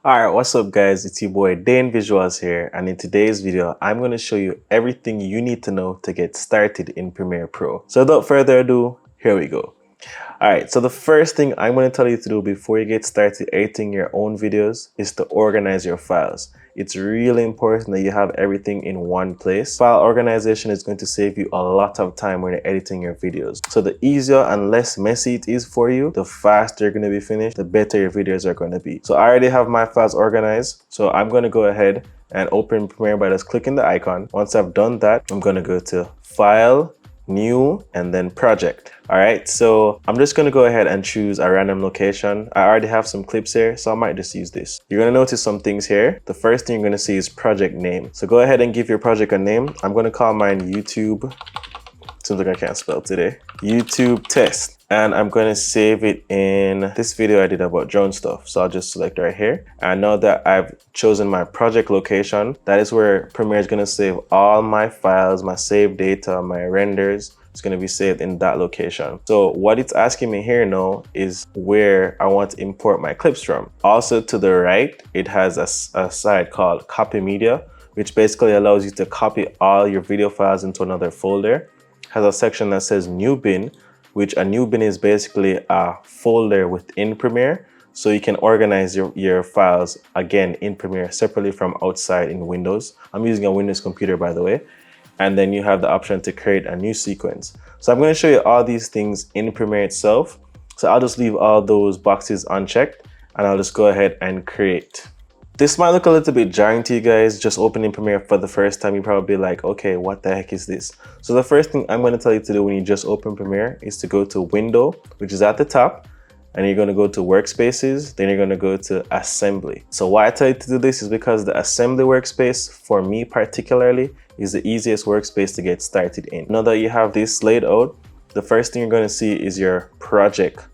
Alright, what's up guys? It's your boy Dane Visuals here, and in today's video, I'm going to show you everything you need to know to get started in Premiere Pro. So without further ado, here we go. Alright, so the first thing I'm going to tell you to do before you get started editing your own videos is to organize your files. It's really important that you have everything in one place. File organization is going to save you a lot of time when you're editing your videos. So the easier and less messy it is for you, the faster you're going to be finished, the better your videos are going to be. So I already have my files organized. So I'm going to go ahead and open Premiere by just clicking the icon. Once I've done that, I'm going to go to File, New, and then Project. All right, so I'm just gonna go ahead and choose a random location. I already have some clips here, so I might just use this. You're gonna notice some things here. The first thing you're gonna see is project name. So go ahead and give your project a name. I'm gonna call mine YouTube. Seems like I can't spell today. YouTube test. And I'm going to save it in this video I did about drone stuff. So I'll just select right here. And now that I've chosen my project location, that is where Premiere is going to save all my files, my saved data, my renders. It's going to be saved in that location. So what it's asking me here now is where I want to import my clips from. Also to the right, it has a site called Copy Media, which basically allows you to copy all your video files into another folder. It has a section that says New Bin, which a new bin is basically a folder within Premiere. So you can organize your files again in Premiere separately from outside in Windows. I'm using a Windows computer, by the way. And then you have the option to create a new sequence. So I'm going to show you all these things in Premiere itself. So I'll just leave all those boxes unchecked and I'll just go ahead and create. This might look a little bit jarring to you guys, just opening Premiere for the first time. You're probably like, okay, what the heck is this? So the first thing I'm going to tell you to do when you just open Premiere is to go to Window, which is at the top, and you're going to go to Workspaces, then you're going to go to Assembly. So why I tell you to do this is because the Assembly workspace, for me particularly, is the easiest workspace to get started in. Now that you have this laid out, the first thing you're going to see is your project,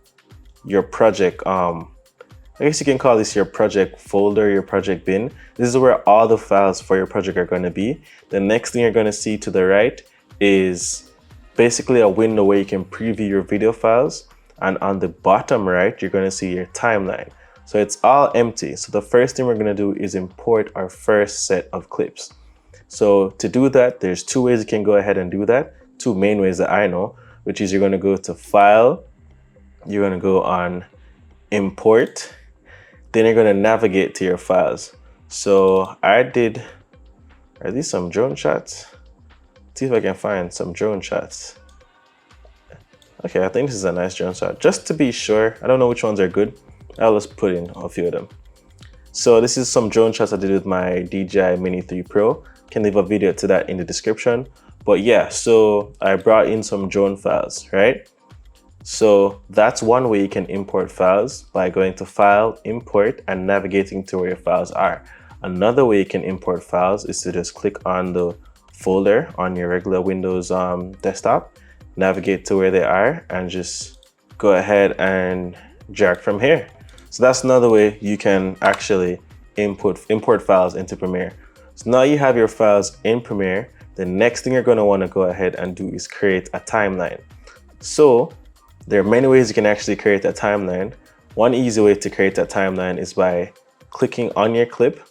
I guess you can call this your project folder, your project bin. This is where all the files for your project are going to be. The next thing you're going to see to the right is basically a window where you can preview your video files. And on the bottom right, you're going to see your timeline. So it's all empty. So the first thing we're going to do is import our first set of clips. So to do that, there's two ways you can go ahead and do that. Two main ways that I know, which is you're going to go to File, you're going to go on Import, then you're going to navigate to your files. So are these some drone shots? Let's see if I can find some drone shots. Okay, I think this is a nice drone shot. Just to be sure, I don't know which ones are good. I'll just put in a few of them. So this is some drone shots I did with my DJI Mini 3 Pro. Can leave a video to that in the description. But yeah, so I brought in some drone files, right? So that's one way you can import files, by going to File, Import, and navigating to where your files are. Another way you can import files is to just click on the folder on your regular Windows desktop, navigate to where they are, and just go ahead and drag from here. So that's another way you can actually import files into Premiere. So now you have your files in Premiere. The next thing you're going to want to go ahead and do is create a timeline. So there are many ways you can actually create a timeline. One easy way to create a timeline is by clicking on your clip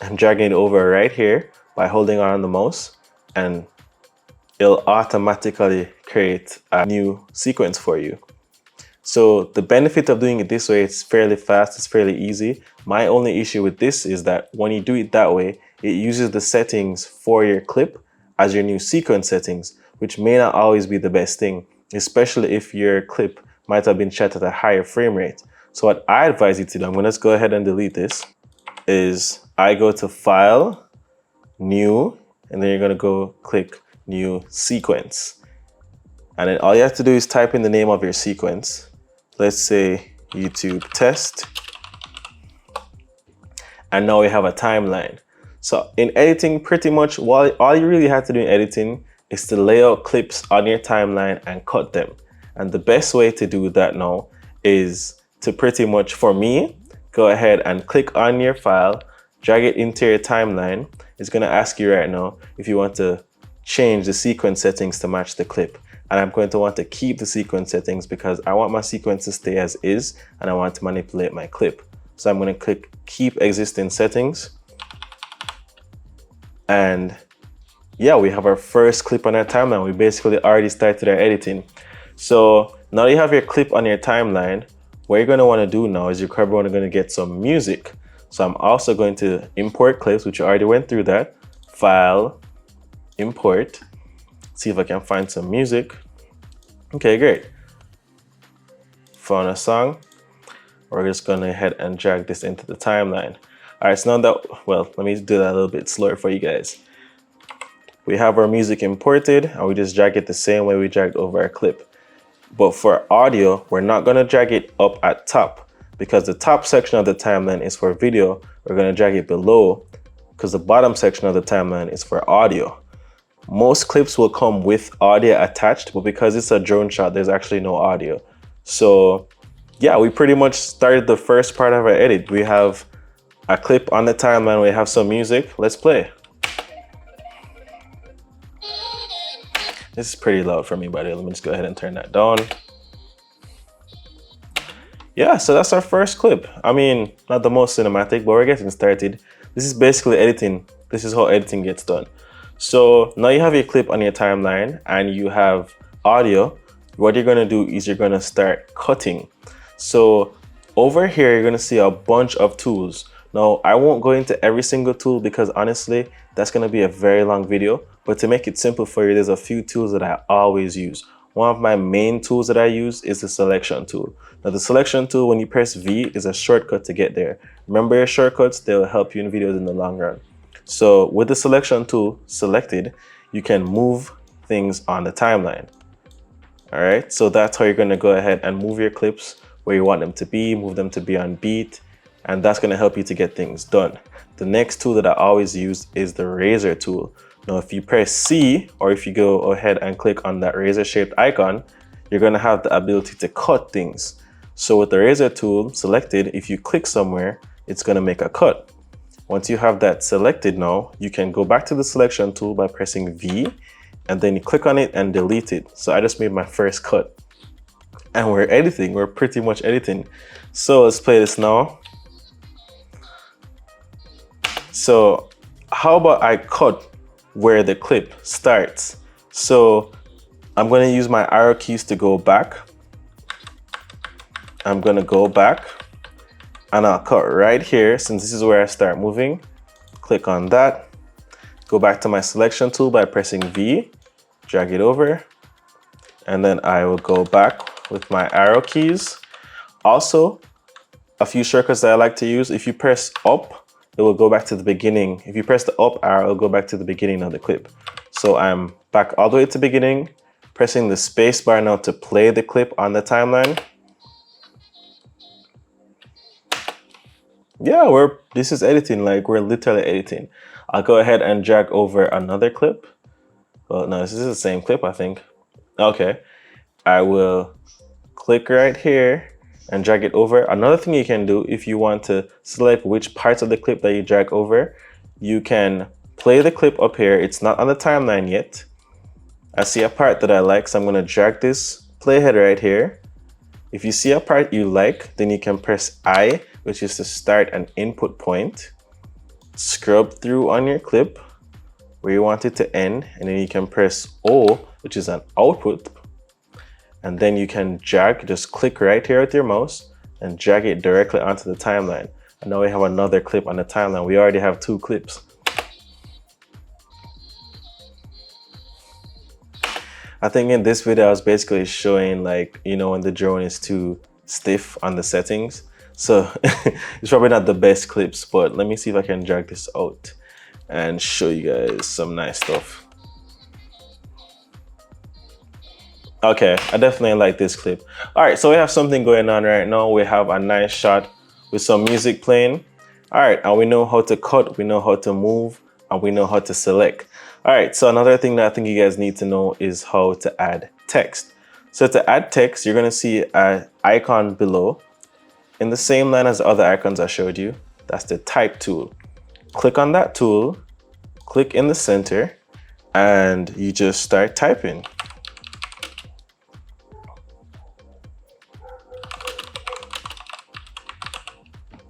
and dragging it over right here by holding on the mouse, and it'll automatically create a new sequence for you. So the benefit of doing it this way, it's fairly fast, it's fairly easy. My only issue with this is that when you do it that way, it uses the settings for your clip as your new sequence settings, which may not always be the best thing, especially if your clip might have been shot at a higher frame rate. So what I advise you to do, I'm going to go ahead and delete this, is I go to File, New, and then you're going to go click New Sequence. And then all you have to do is type in the name of your sequence. Let's say YouTube test. And now we have a timeline. So in editing, pretty much all you really have to do in editing is to lay out clips on your timeline and cut them. And the best way to do that now is to pretty much, for me, go ahead and click on your file, drag it into your timeline. It's going to ask you right now if you want to change the sequence settings to match the clip. And I'm going to want to keep the sequence settings because I want my sequence to stay as is and I want to manipulate my clip. So I'm going to click keep existing settings. And yeah, we have our first clip on our timeline. We basically already started our editing. So now you have your clip on your timeline. What you're going to want to do now is you're probably going to get some music. So I'm also going to import clips, which I already went through that. File, import. See if I can find some music. Okay, great. Found a song. We're just going to head and drag this into the timeline. All right, so now that, well, let me do that a little bit slower for you guys. We have our music imported and we just drag it the same way we dragged over our clip. But for audio, we're not going to drag it up at top because the top section of the timeline is for video. We're going to drag it below because the bottom section of the timeline is for audio. Most clips will come with audio attached, but because it's a drone shot, there's actually no audio. So yeah, we pretty much started the first part of our edit. We have a clip on the timeline, we have some music. Let's play. This is pretty loud for me, by the way. Let me just go ahead and turn that down. Yeah, so that's our first clip. I mean, not the most cinematic, but we're getting started. This is basically editing. This is how editing gets done. So now you have your clip on your timeline and you have audio. What you're gonna do is you're gonna start cutting. So over here, you're gonna see a bunch of tools. Now, I won't go into every single tool because honestly, that's gonna be a very long video. But to make it simple for you, there's a few tools that I always use. One of my main tools that I use is the selection tool. Now the selection tool, when you press V, is a shortcut to get there. Remember your shortcuts, they'll help you in videos in the long run. So with the selection tool selected, you can move things on the timeline. All right, so that's how you're gonna go ahead and move your clips where you want them to be, move them to be on beat, and that's gonna help you to get things done. The next tool that I always use is the Razer tool. Now, if you press C, or if you go ahead and click on that razor shaped icon, you're gonna have the ability to cut things. So with the Razer tool selected, if you click somewhere, it's gonna make a cut. Once you have that selected now, you can go back to the selection tool by pressing V, and then you click on it and delete it. So I just made my first cut. And we're editing, we're pretty much editing. So let's play this now. So how about I cut where the clip starts? So I'm going to use my arrow keys to go back. I'm going to go back and I'll cut right here since this is where I start moving. Click on that. Go back to my selection tool by pressing V, drag it over, and then I will go back with my arrow keys. Also, a few shortcuts that I like to use, if you press up, it will go back to the beginning. If you press the up arrow, it'll go back to the beginning of the clip. So I'm back all the way to the beginning, pressing the space bar now to play the clip on the timeline. Yeah, this is editing, like we're literally editing. I'll go ahead and drag over another clip. Well, no, this is the same clip, I think. Okay, I will click right here and drag it over. Another thing you can do, if you want to select which parts of the clip that you drag over, you can play the clip up here. It's not on the timeline yet. I see a part that I like, so I'm going to drag this playhead right here. If you see a part you like, then you can press I, which is to start an input point. Scrub through on your clip where you want it to end, and then you can press O, which is an output. And then you can drag, just click right here with your mouse and drag it directly onto the timeline. And now we have another clip on the timeline. We already have 2 clips. I think in this video, I was basically showing, like, you know, when the drone is too stiff on the settings. So it's probably not the best clips, but let me see if I can drag this out and show you guys some nice stuff. Okay, I definitely like this clip. All right, so we have something going on right now. We have a nice shot with some music playing. All right, and we know how to cut, we know how to move, and we know how to select. All right, so another thing that I think you guys need to know is how to add text. So to add text, you're gonna see an icon below in the same line as the other icons I showed you. That's the type tool. Click on that tool, click in the center, and you just start typing.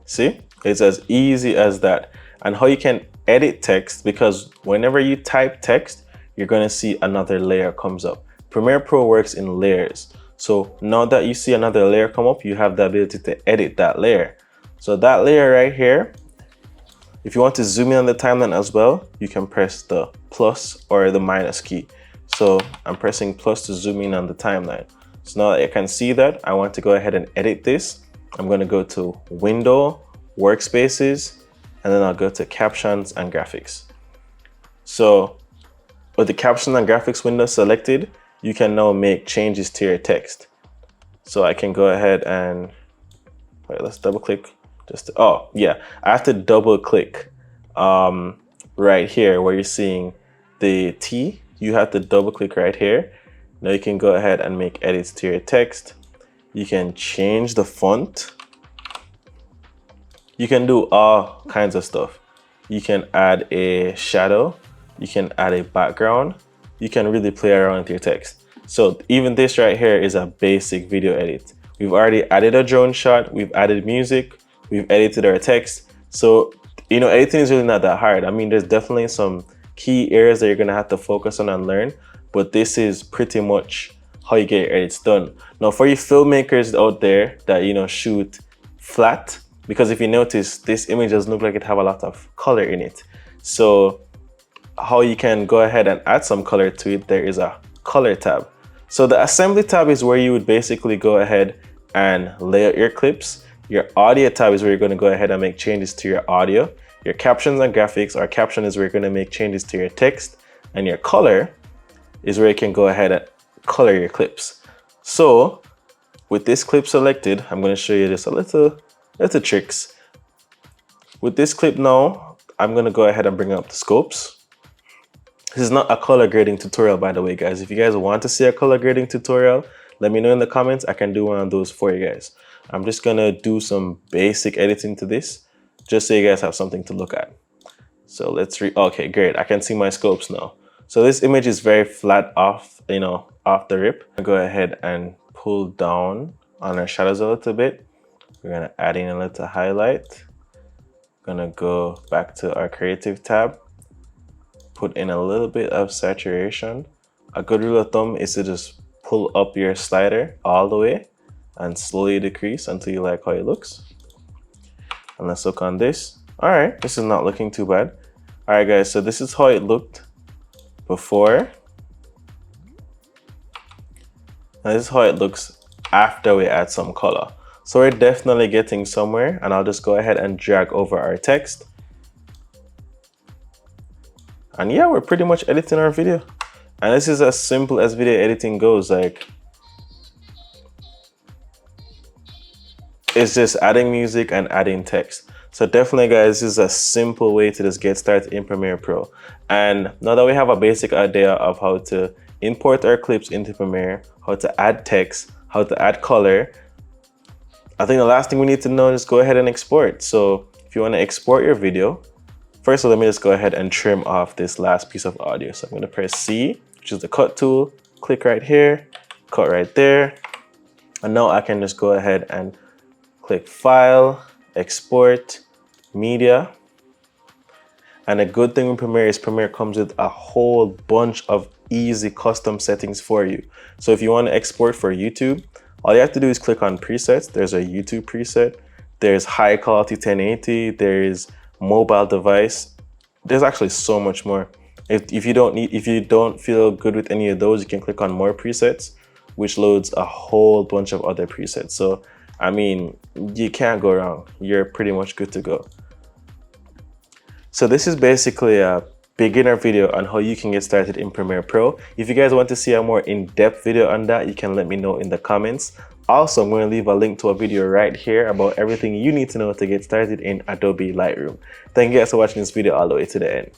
See? It's as easy as that. And how you can edit text, because whenever you type text, you're going to see another layer comes up. Premiere Pro works in layers. So now that you see another layer come up, you have the ability to edit that layer. So that layer right here, if you want to zoom in on the timeline as well, you can press the plus or the minus key. So I'm pressing plus to zoom in on the timeline. So now that I can see that, I want to go ahead and edit this. I'm going to go to Window, Workspaces, and then I'll go to Captions and Graphics. So with the Captions and Graphics window selected, you can now make changes to your text. So I can go ahead and, wait, let's double click. Oh yeah, I have to double click right here where you're seeing the T. You have to double click right here. Now you can go ahead and make edits to your text. You can change the font. You can do all kinds of stuff. You can add a shadow. You can add a background. You can really play around with your text. So even this right here is a basic video edit. We've already added a drone shot. We've added music. We've edited our text. So, you know, editing is really not that hard. I mean, there's definitely some key areas that you're gonna have to focus on and learn, but this is pretty much how you get your edits done. Now, for you filmmakers out there that, you know, shoot flat, because if you notice, this image doesn't look like it have a lot of color in it. So how you can go ahead and add some color to it, there is a color tab. So the assembly tab is where you would basically go ahead and lay out your clips. Your audio tab is where you're going to go ahead and make changes to your audio. Your captions and graphics, or caption, is where you're going to make changes to your text. And your color is where you can go ahead and color your clips. So with this clip selected, I'm going to show you just a little tricks. With this clip now, I'm going to go ahead and bring up the scopes. This is not a color grading tutorial, by the way, guys. If you guys want to see a color grading tutorial, let me know in the comments. I can do one of those for you guys. I'm just going to do some basic editing to this, just so you guys have something to look at. So let's okay, great. I can see my scopes now. So this image is very flat off, you know, off the rip. I'll go ahead and pull down on our shadows a little bit. We're going to add in a little highlight. Going to go back to our creative tab. Put in a little bit of saturation. A good rule of thumb is to just pull up your slider all the way and slowly decrease until you like how it looks. And let's look on this. All right, this is not looking too bad. All right, guys, so this is how it looked before. And this is how it looks after we add some color. So we're definitely getting somewhere, and I'll just go ahead and drag over our text. And yeah, we're pretty much editing our video. And this is as simple as video editing goes. Like, it's just adding music and adding text. So definitely, guys, this is a simple way to just get started in Premiere Pro. And now that we have a basic idea of how to import our clips into Premiere, how to add text, how to add color, I think the last thing we need to know is go ahead and export. So if you want to export your video, first of all, let me just go ahead and trim off this last piece of audio. So I'm going to press C, which is the cut tool, click right here, cut right there. And now I can just go ahead and click File, Export, Media. And a good thing with Premiere is Premiere comes with a whole bunch of easy custom settings for you. So if you want to export for YouTube, all you have to do is click on presets. There's a YouTube preset. There's high quality 1080. There's mobile device. There's actually so much more. If you don't feel good with any of those, you can click on more presets, which loads a whole bunch of other presets. So I mean, you can't go wrong. You're pretty much good to go. So this is basically a beginner video on how you can get started in Premiere Pro. If you guys want to see a more in-depth video on that, you can let me know in the comments. Also, I'm going to leave a link to a video right here about everything you need to know to get started in Adobe Lightroom. Thank you guys for watching this video all the way to the end.